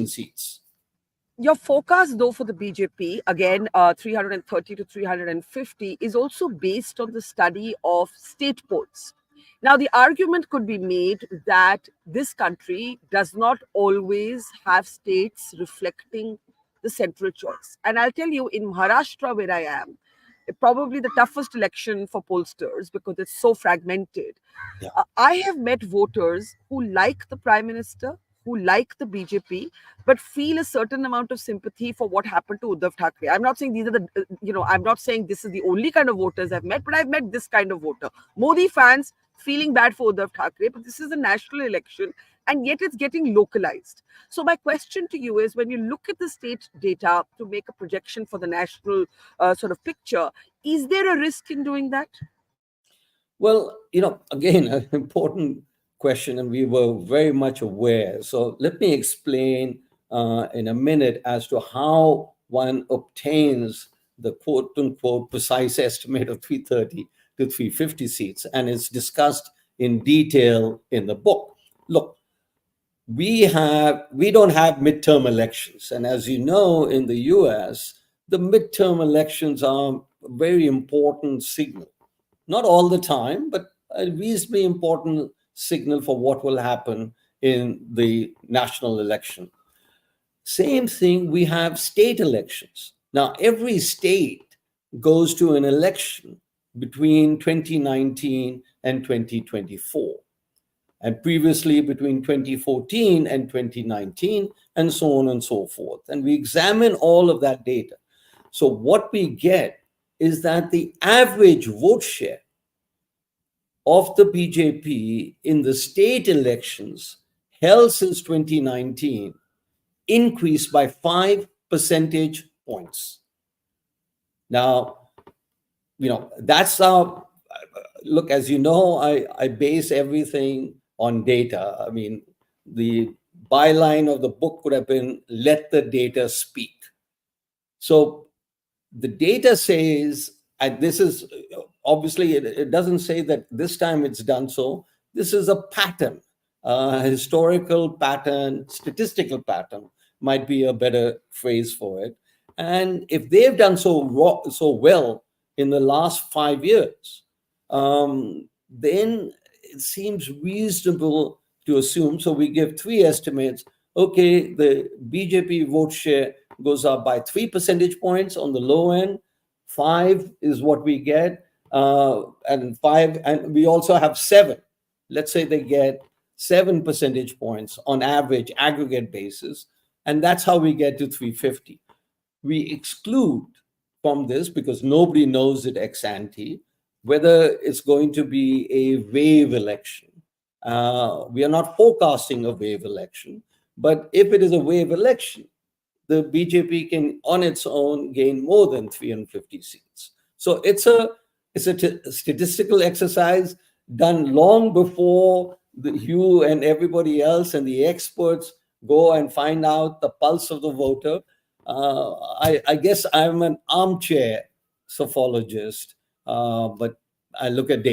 seats. Your forecast, though, for the BJP, again, 330 to 350, is also based on the study of state polls. Now, the argument could be made that this country does not always have states reflecting the central choice. And I'll tell you, in Maharashtra, where I am, probably the toughest election for pollsters because it's so fragmented. Yeah. I have met voters who like the prime minister, who like the BJP, but feel a certain amount of sympathy for what happened to Uddhav Thackeray. I'm not saying these are I'm not saying this is the only kind of voters I've met, but I've met this kind of voter. Modi fans feeling bad for Uddhav Thackeray, but this is a national election and yet it's getting localized. So my question to you is, when you look at the state data to make a projection for the national sort of picture, is there a risk in doing that? Well, again, an important question, and we were very much aware. So let me explain in a minute as to how one obtains the quote-unquote precise estimate of 330 to 350 seats, and it's discussed in detail in the book. Look, we don't have midterm elections, and as you know, in the US, the midterm elections are a very important signal. Not all the time, but a reasonably important signal for what will happen in the national election. Same thing, we have state elections. Now, every state goes to an election between 2019 and 2024, and previously between 2014 and 2019, and so on and so forth. And we examine all of that data. So what we get is that the average vote share of the BJP in the state elections held since 2019 increased by 5 percentage points. Now, that's our look. As you know, I base everything on data. I mean, the byline of the book could have been "Let the data speak." So the data says, and this is obviously, it doesn't say that this time it's done so. This is a pattern, a historical pattern, statistical pattern might be a better phrase for it. And if they've done so well in the last 5 years, then it seems reasonable to assume. So we give 3 estimates. Okay, the BJP vote share goes up by 3 percentage points on the low end. 5 is what we get, and 5, and we also have 7. Let's say they get 7 percentage points on average aggregate basis, and that's how we get to 350. We exclude from this, because nobody knows it ex ante, whether it's going to be a wave election. We are not forecasting a wave election, but if it is a wave election, the BJP can on its own gain more than 350 seats. So it's a statistical exercise done long before you and everybody else and the experts go and find out the pulse of the voter. I guess I'm an armchair sophologist, but I look at data.